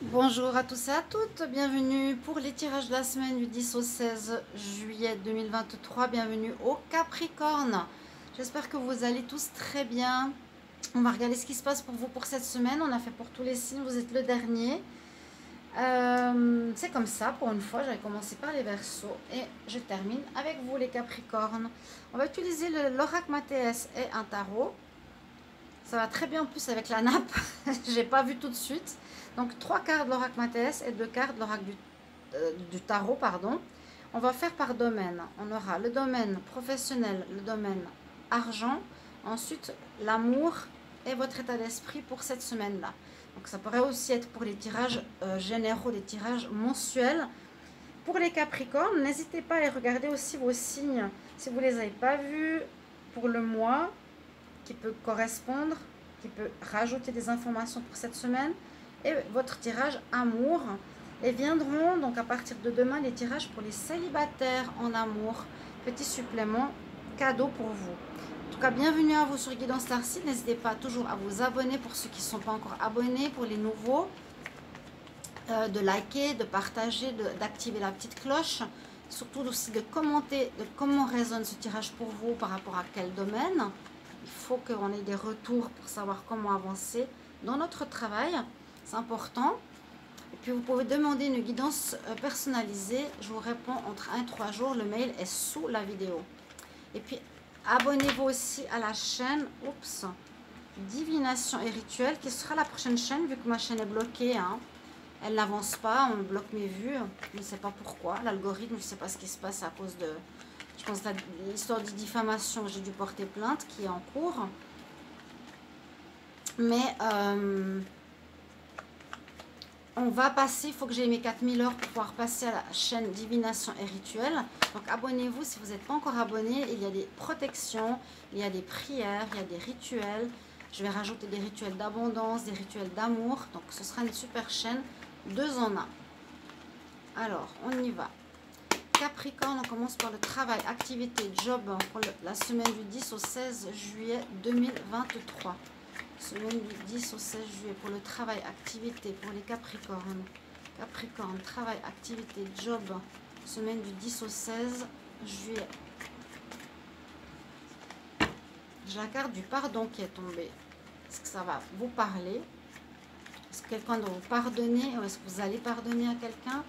Bonjour à tous et à toutes, bienvenue pour les tirages de la semaine du 10 au 16 juillet 2023, bienvenue au Capricorne. J'espère que vous allez tous très bien. On va regarder ce qui se passe pour vous pour cette semaine, on a fait pour tous les signes, vous êtes le dernier. C'est comme ça, pour une fois, j'avais commencé par les Verseaux et je termine avec vous les Capricornes. On va utiliser l'oracle Mathéès et un tarot. Ça va très bien en plus avec la nappe, j'ai pas vu tout de suite. Donc 3 cartes de l'oracle Mathéès et 2 cartes de l'oracle du tarot, pardon. On va faire par domaine. On aura le domaine professionnel, le domaine argent, ensuite l'amour et votre état d'esprit pour cette semaine-là. Donc ça pourrait aussi être pour les tirages généraux, des tirages mensuels. Pour les Capricornes, n'hésitez pas à aller regarder aussi vos signes si vous ne les avez pas vus pour le mois qui peut correspondre, qui peut rajouter des informations pour cette semaine, et votre tirage amour. Et viendront donc à partir de demain les tirages pour les célibataires en amour, petit supplément cadeau pour vous. En tout cas, bienvenue à vous sur Guidance Starseed. N'hésitez pas toujours à vous abonner pour ceux qui ne sont pas encore abonnés, pour les nouveaux, de liker, de partager, d'activer la petite cloche, surtout aussi de commenter de comment résonne ce tirage pour vous, par rapport à quel domaine. Il faut qu'on ait des retours pour savoir comment avancer dans notre travail. C'est important. Et puis vous pouvez demander une guidance personnalisée. Je vous réponds entre 1 et 3 jours. Le mail est sous la vidéo. Et puis abonnez-vous aussi à la chaîne Divination et Rituel, qui sera la prochaine chaîne, vu que ma chaîne est bloquée. Elle n'avance pas, on bloque mes vues. Je ne sais pas pourquoi. L'algorithme, je ne sais pas ce qui se passe à cause de... Je pense que l'histoire de diffamation, j'ai dû porter plainte qui est en cours. Mais on va passer, il faut que j'ai mes 4000 heures pour pouvoir passer à la chaîne Divination et Rituel. Donc abonnez-vous si vous n'êtes pas encore abonné. Il y a des protections, il y a des prières, il y a des rituels. Je vais rajouter des rituels d'abondance, des rituels d'amour. Donc ce sera une super chaîne, 2 en 1. Alors, on y va. Capricorne, on commence par le travail, activité, job pour la semaine du 10 au 16 juillet 2023. Semaine du 10 au 16 juillet pour le travail, activité pour les Capricornes. Capricorne, travail, activité, job, semaine du 10 au 16 juillet. J'ai la carte du pardon qui est tombée. Est-ce que ça va vous parler? Est-ce que quelqu'un doit vous pardonner ou est-ce que vous allez pardonner à quelqu'un?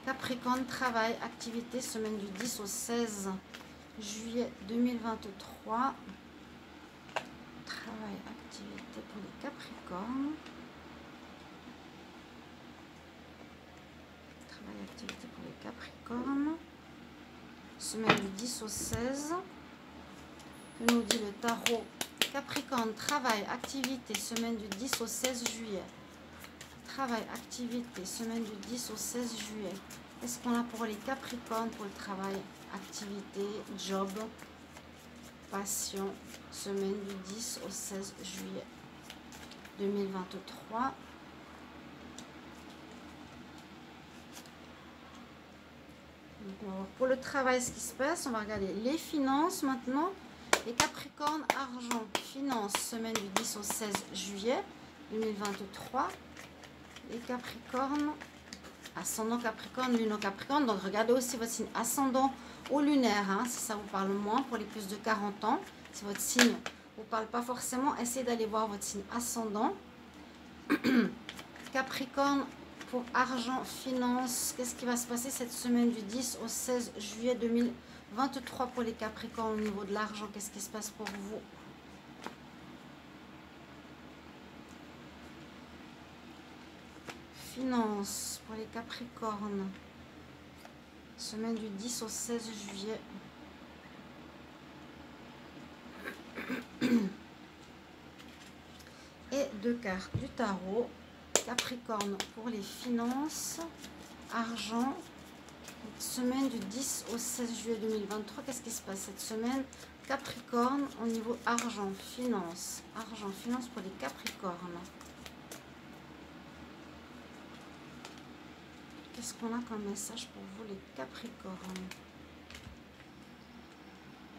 Capricorne, travail, activité, semaine du 10 au 16 juillet 2023. Travail, activité pour les Capricornes. Travail, activité pour les Capricornes. Semaine du 10 au 16. Que nous dit le tarot? Capricorne, travail, activité, semaine du 10 au 16 juillet. Travail, activité, semaine du 10 au 16 juillet. Qu'est-ce qu'on a pour les Capricornes pour le travail, activité, job, passion, semaine du 10 au 16 juillet 2023. Donc, on va voir pour le travail ce qui se passe. On va regarder les finances maintenant. Les Capricornes, argent, finances, semaine du 10 au 16 juillet 2023. Les Capricornes, ascendant Capricorne, lune au Capricorne. Donc regardez aussi votre signe ascendant ou lunaire, si ça vous parle moins pour les plus de 40 ans. Si votre signe ne vous parle pas forcément, essayez d'aller voir votre signe ascendant. Capricorne, pour argent, finance, qu'est-ce qui va se passer cette semaine du 10 au 16 juillet 2023 pour les Capricornes au niveau de l'argent? Qu'est-ce qui se passe pour vous? Finance pour les Capricornes, semaine du 10 au 16 juillet. Et 2 cartes du tarot. Capricorne pour les finances, argent, semaine du 10 au 16 juillet 2023. Qu'est-ce qui se passe cette semaine? Capricorne au niveau argent, finance pour les Capricornes. Qu'est-ce qu'on a comme message pour vous les Capricornes?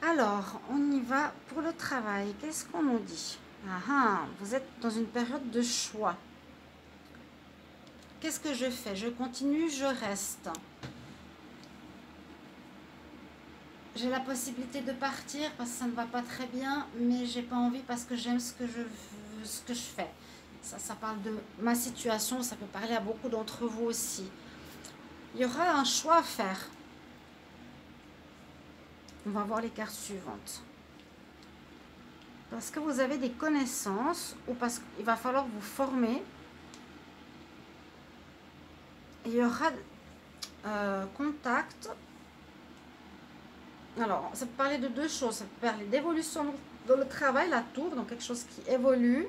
Alors, on y va pour le travail. Qu'est-ce qu'on nous dit? Vous êtes dans une période de choix. qu'est-ce que je fais? Je continue, je reste. J'ai la possibilité de partir parce que ça ne va pas très bien, mais j'ai pas envie parce que j'aime ce que je fais. Ça parle de ma situation, ça peut parler à beaucoup d'entre vous aussi. Il y aura un choix à faire. On va voir les cartes suivantes. Parce que vous avez des connaissances ou parce qu'il va falloir vous former. Il y aura contact. Alors, ça peut parler de deux choses. Ça peut parler d'évolution dans le travail, la tour, donc quelque chose qui évolue.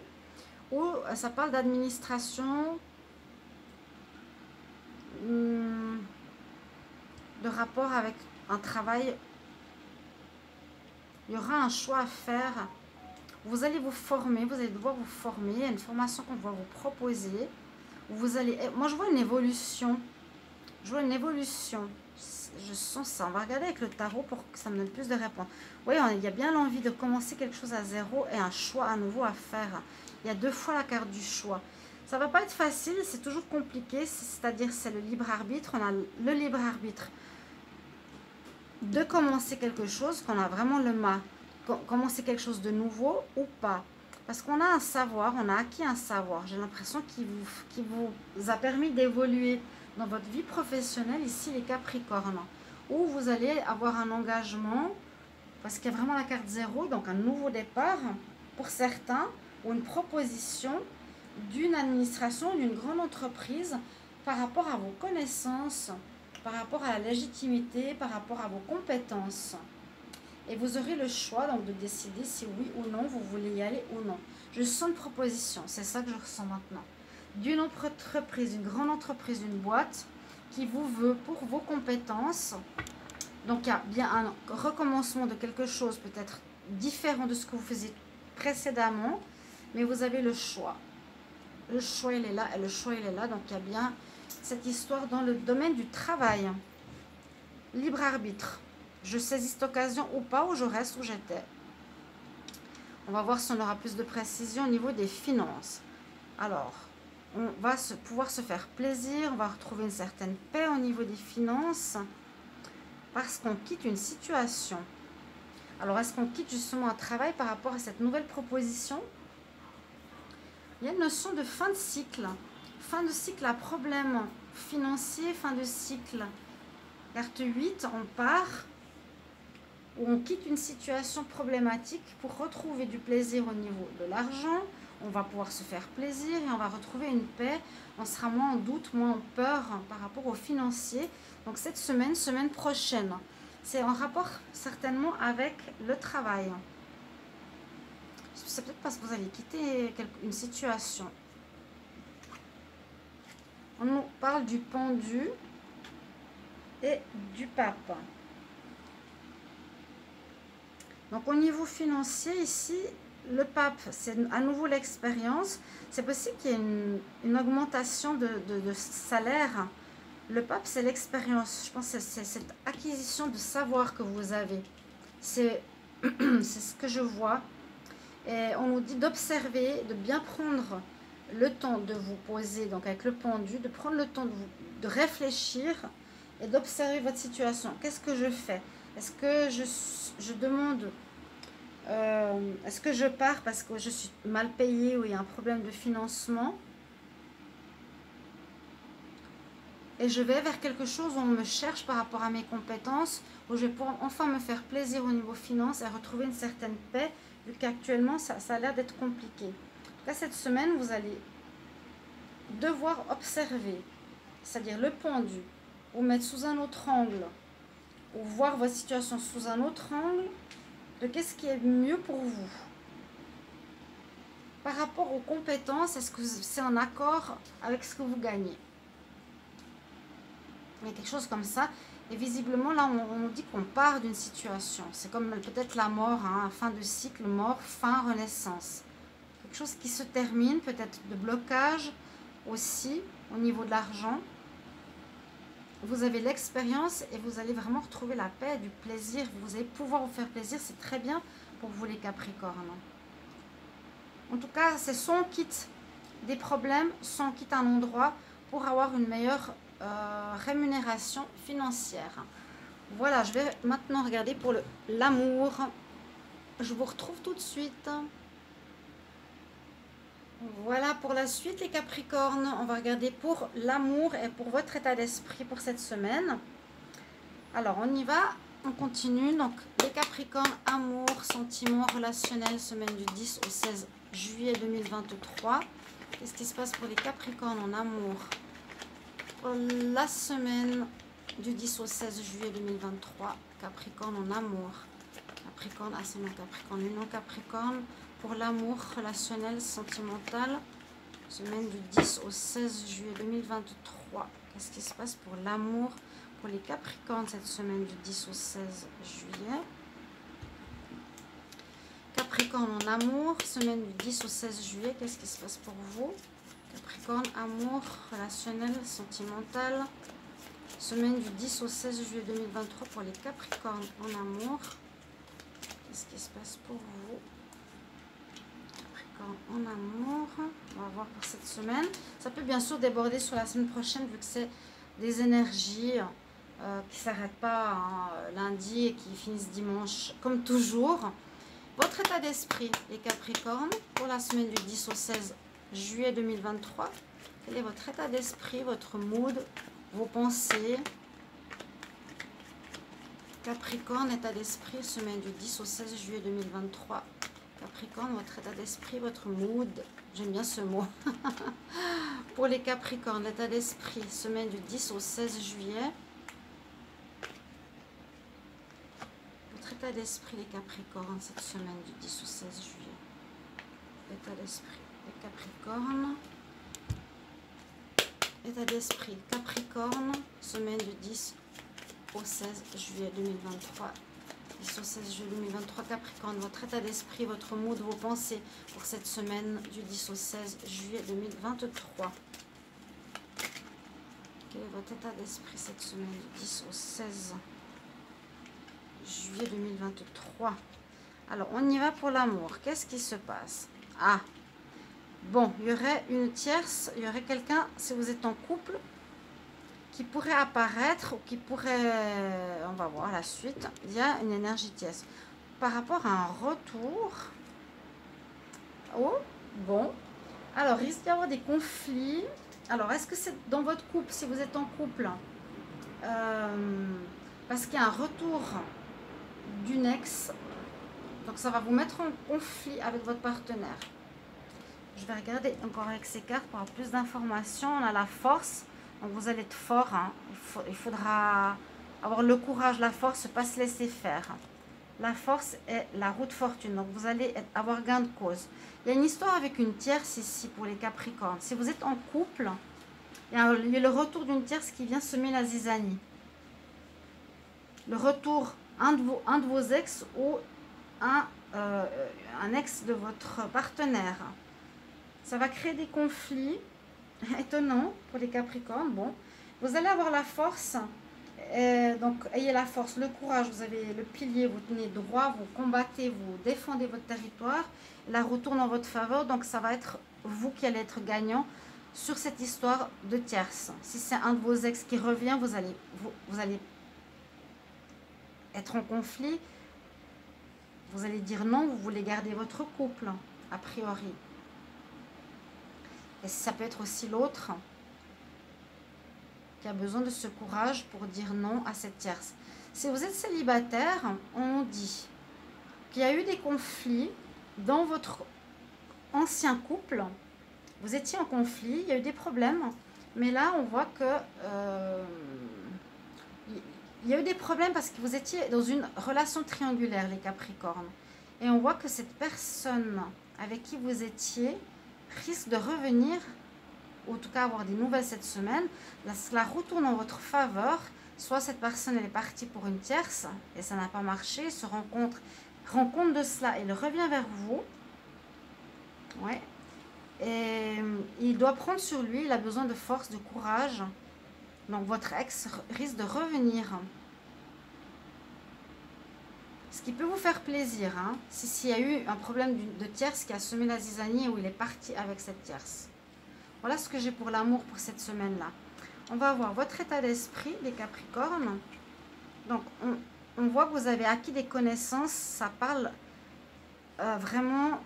Ou ça parle d'administration, de rapport avec un travail. Il y aura un choix à faire. Vous allez vous former, vous allez devoir vous former. Il y a une formation qu'on va vous proposer. Vous allez, moi je vois une évolution. Je vois une évolution. Je sens ça. On va regarder avec le tarot pour que ça me donne plus de réponses. Oui, il y a bien l'envie de commencer quelque chose à zéro et un choix à nouveau à faire. Il y a 2 fois la carte du choix. Ça va pas être facile, c'est toujours compliqué. C'est-à-dire c'est le libre arbitre. On a le libre arbitre de commencer quelque chose, qu'on a vraiment le commencer quelque chose de nouveau ou pas. Parce qu'on a un savoir, on a acquis un savoir. J'ai l'impression qu'il vous a permis d'évoluer dans votre vie professionnelle, ici les Capricornes, où vous allez avoir un engagement, parce qu'il y a vraiment la carte 0, donc un nouveau départ pour certains, ou une proposition d'une administration, d'une grande entreprise par rapport à vos connaissances, par rapport à la légitimité, par rapport à vos compétences. Et vous aurez le choix donc de décider si oui ou non vous voulez y aller ou non. Je sens une proposition, c'est ça que je ressens maintenant. D'une entreprise, une grande entreprise, une boîte qui vous veut pour vos compétences. Donc il y a bien un recommencement de quelque chose peut-être différent de ce que vous faisiez précédemment, mais vous avez le choix. Le choix il est là et le choix il est là, donc il y a bien cette histoire dans le domaine du travail. Libre arbitre. Je saisis cette occasion ou pas, ou je reste où j'étais. On va voir si on aura plus de précision au niveau des finances. Alors, on va pouvoir se faire plaisir, on va retrouver une certaine paix au niveau des finances, parce qu'on quitte une situation. Alors, est-ce qu'on quitte justement un travail par rapport à cette nouvelle proposition? Il y a une notion de fin de cycle. Fin de cycle à problème financier, fin de cycle. Carte 8, on part, où on quitte une situation problématique pour retrouver du plaisir au niveau de l'argent. On va pouvoir se faire plaisir et on va retrouver une paix. On sera moins en doute, moins en peur par rapport aux financiers. Donc cette semaine, semaine prochaine, c'est en rapport certainement avec le travail. C'est peut-être parce que vous allez quitter une situation. On nous parle du pendu et du pape. Donc au niveau financier ici, le pape, c'est à nouveau l'expérience. C'est possible qu'il y ait une augmentation de salaire. Le pape, c'est l'expérience. Je pense que c'est cette acquisition de savoir que vous avez. C'est ce que je vois. Et on nous dit d'observer, de bien prendre le temps de vous poser, donc avec le pendu, de prendre le temps de réfléchir et d'observer votre situation. Qu'est-ce que je fais? Est-ce que je demande, est-ce que je pars parce que je suis mal payée ou il y a un problème de financement? Et je vais vers quelque chose où on me cherche par rapport à mes compétences, où je vais pouvoir enfin me faire plaisir au niveau finance et retrouver une certaine paix, vu qu'actuellement ça a l'air d'être compliqué. En tout cas, cette semaine, vous allez devoir observer, c'est-à-dire le pendu, ou mettre sous un autre angle, ou voir votre situation sous un autre angle, de qu'est-ce qui est mieux pour vous. Par rapport aux compétences, est-ce que c'est en accord avec ce que vous gagnez? Il y a quelque chose comme ça. Et visiblement, là, on nous dit qu'on part d'une situation. C'est comme peut-être la mort, hein, fin de cycle, mort, fin, renaissance. Quelque chose qui se termine, peut-être de blocage aussi au niveau de l'argent. Vous avez l'expérience et vous allez vraiment retrouver la paix, du plaisir. Vous allez pouvoir vous faire plaisir. C'est très bien pour vous les Capricornes. En tout cas, c'est soit on quitte des problèmes, soit on quitte un endroit pour avoir une meilleure rémunération financière. Voilà, je vais maintenant regarder pour l'amour. Je vous retrouve tout de suite. Voilà pour la suite les Capricornes. On va regarder pour l'amour et pour votre état d'esprit pour cette semaine. Alors on y va, on continue. Donc les Capricornes, amour, sentiments, relationnel, semaine du 10 au 16 juillet 2023. Qu'est-ce qui se passe pour les Capricornes en amour pour la semaine du 10 au 16 juillet 2023? Capricorne en amour. Capricorne, ascendant Capricorne, Lune Capricorne. Pour l'amour relationnel, sentimental, semaine du 10 au 16 juillet 2023. Qu'est-ce qui se passe pour l'amour pour les Capricornes cette semaine du 10 au 16 juillet? Capricorne en amour, semaine du 10 au 16 juillet. Qu'est-ce qui se passe pour vous? Capricorne, amour, relationnel, sentimental, semaine du 10 au 16 juillet 2023 pour les Capricornes en amour. Qu'est-ce qui se passe pour vous? En amour, on va voir pour cette semaine. Ça peut bien sûr déborder sur la semaine prochaine vu que c'est des énergies qui ne s'arrêtent pas hein, lundi et qui finissent dimanche comme toujours. Votre état d'esprit les Capricornes pour la semaine du 10 au 16 juillet 2023. Quel est votre état d'esprit, votre mood, vos pensées? Capricorne, état d'esprit, semaine du 10 au 16 juillet 2023. Capricorne, votre état d'esprit, votre mood, j'aime bien ce mot. Pour les Capricornes, l'état d'esprit, semaine du 10 au 16 juillet. Votre état d'esprit, les Capricornes, cette semaine du 10 au 16 juillet. État d'esprit, les Capricornes. État d'esprit, Capricorne, semaine du 10 au 16 juillet 2023. 10 au 16 juillet 2023, Capricorne, votre état d'esprit, votre mood, vos pensées pour cette semaine du 10 au 16 juillet 2023. Quel est votre état d'esprit cette semaine du 10 au 16 juillet 2023? Alors, on y va pour l'amour. Qu'est-ce qui se passe? Ah, bon, il y aurait une tierce, il y aurait quelqu'un, si vous êtes en couple, qui pourrait apparaître ou qui pourrait, on va voir la suite, il y a une énergie tierce par rapport à un retour. Oh, bon, alors il risque d'y avoir des conflits. Alors est-ce que c'est dans votre couple, si vous êtes en couple, parce qu'il y a un retour d'une ex, donc ça va vous mettre en conflit avec votre partenaire. Je vais regarder encore avec ces cartes pour avoir plus d'informations. On a la force. Donc vous allez être fort, hein. Il faudra avoir le courage, la force, ne pas se laisser faire. La force est la roue de fortune, donc vous allez avoir gain de cause. Il y a une histoire avec une tierce ici pour les Capricornes. Si vous êtes en couple, il y a le retour d'une tierce qui vient semer la zizanie. Le retour, un de vos ex ou un ex de votre partenaire. Ça va créer des conflits. Étonnant pour les Capricornes. Bon, vous allez avoir la force, donc ayez la force, le courage, vous avez le pilier, vous tenez droit, vous combattez, vous défendez votre territoire, la roue tourne en votre faveur, donc ça va être vous qui allez être gagnant sur cette histoire de tierce. Si c'est un de vos ex qui revient, vous allez être en conflit, vous allez dire non, vous voulez garder votre couple, a priori. Et ça peut être aussi l'autre qui a besoin de ce courage pour dire non à cette tierce. Si vous êtes célibataire, on dit qu'il y a eu des conflits dans votre ancien couple. Vous étiez en conflit, il y a eu des problèmes. Mais là, on voit que il y a eu des problèmes parce que vous étiez dans une relation triangulaire, les Capricornes. Et on voit que cette personne avec qui vous étiez risque de revenir, ou en tout cas avoir des nouvelles cette semaine. Là, cela retourne en votre faveur. Soit cette personne elle est partie pour une tierce et ça n'a pas marché, se rend compte de cela et il revient vers vous. Ouais. Et il doit prendre sur lui, il a besoin de force, de courage. Donc votre ex risque de revenir. Ce qui peut vous faire plaisir, hein, s'il y a eu un problème de tierce qui a semé la zizanie ou il est parti avec cette tierce. Voilà ce que j'ai pour l'amour pour cette semaine-là. On va voir votre état d'esprit, les Capricornes. Donc, on voit que vous avez acquis des connaissances. Ça parle vraiment,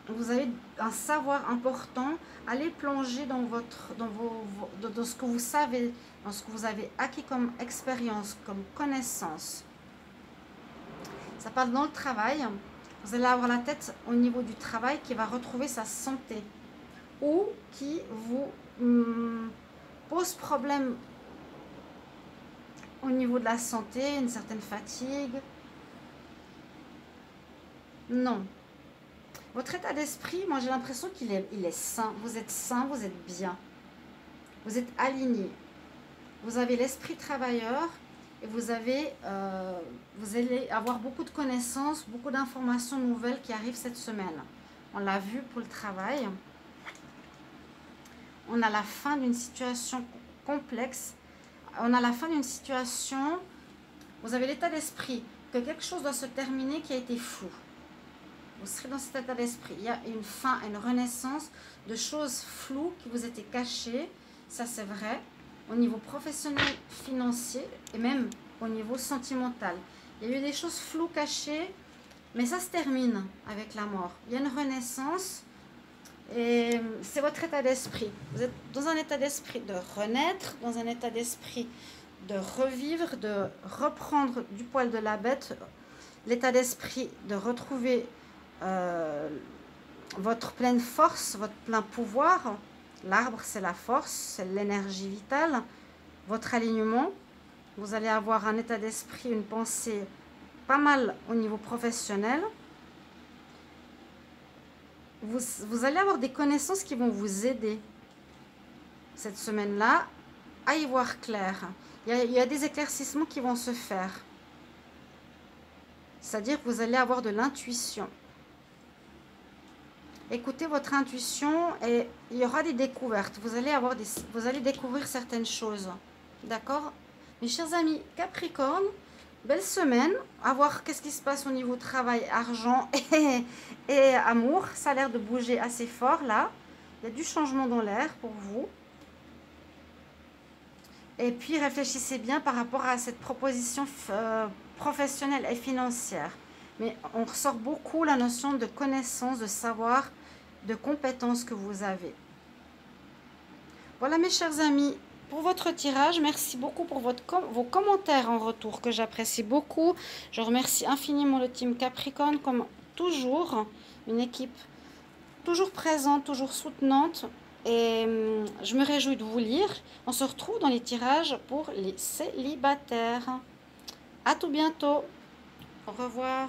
vous avez un savoir important. Allez plonger dans dans ce que vous savez, dans ce que vous avez acquis comme expérience, comme connaissance. Ça parle dans le travail. Vous allez avoir la tête au niveau du travail qui va retrouver sa santé ou qui vous pose problème au niveau de la santé, une certaine fatigue. Non. Votre état d'esprit, moi j'ai l'impression qu'il est sain. Vous êtes bien. Vous êtes aligné. Vous avez l'esprit travailleur et vous allez avoir beaucoup de connaissances, beaucoup d'informations nouvelles qui arrivent cette semaine. On l'a vu pour le travail. On a la fin d'une situation complexe. On a la fin d'une situation. Vous avez l'état d'esprit que quelque chose doit se terminer qui a été flou. Vous serez dans cet état d'esprit. Il y a une fin, une renaissance de choses floues qui vous étaient cachées. Ça, c'est vrai. Au niveau professionnel, financier et même au niveau sentimental. Il y a eu des choses floues, cachées, mais ça se termine avec la mort. Il y a une renaissance et c'est votre état d'esprit. Vous êtes dans un état d'esprit de renaître, dans un état d'esprit de revivre, de reprendre du poil de la bête, l'état d'esprit de retrouver votre pleine force, votre plein pouvoir. L'arbre, c'est la force, c'est l'énergie vitale, votre alignement. Vous allez avoir un état d'esprit, une pensée pas mal au niveau professionnel. Vous allez avoir des connaissances qui vont vous aider cette semaine-là à y voir clair. Il y a des éclaircissements qui vont se faire. C'est-à-dire que vous allez avoir de l'intuition. Écoutez votre intuition et il y aura des découvertes. Vous allez découvrir certaines choses. D'accord? Mes chers amis Capricorne, belle semaine. À voir qu'est-ce qui se passe au niveau travail, argent et amour. Ça a l'air de bouger assez fort là. Il y a du changement dans l'air pour vous. Et puis réfléchissez bien par rapport à cette proposition professionnelle et financière. Mais on ressort beaucoup la notion de connaissance, de savoir, de compétences que vous avez. Voilà mes chers amis, pour votre tirage, merci beaucoup pour vos commentaires en retour que j'apprécie beaucoup. Je remercie infiniment le team Capricorne comme toujours, une équipe toujours présente, toujours soutenante. Et je me réjouis de vous lire. On se retrouve dans les tirages pour les célibataires. À tout bientôt. Au revoir.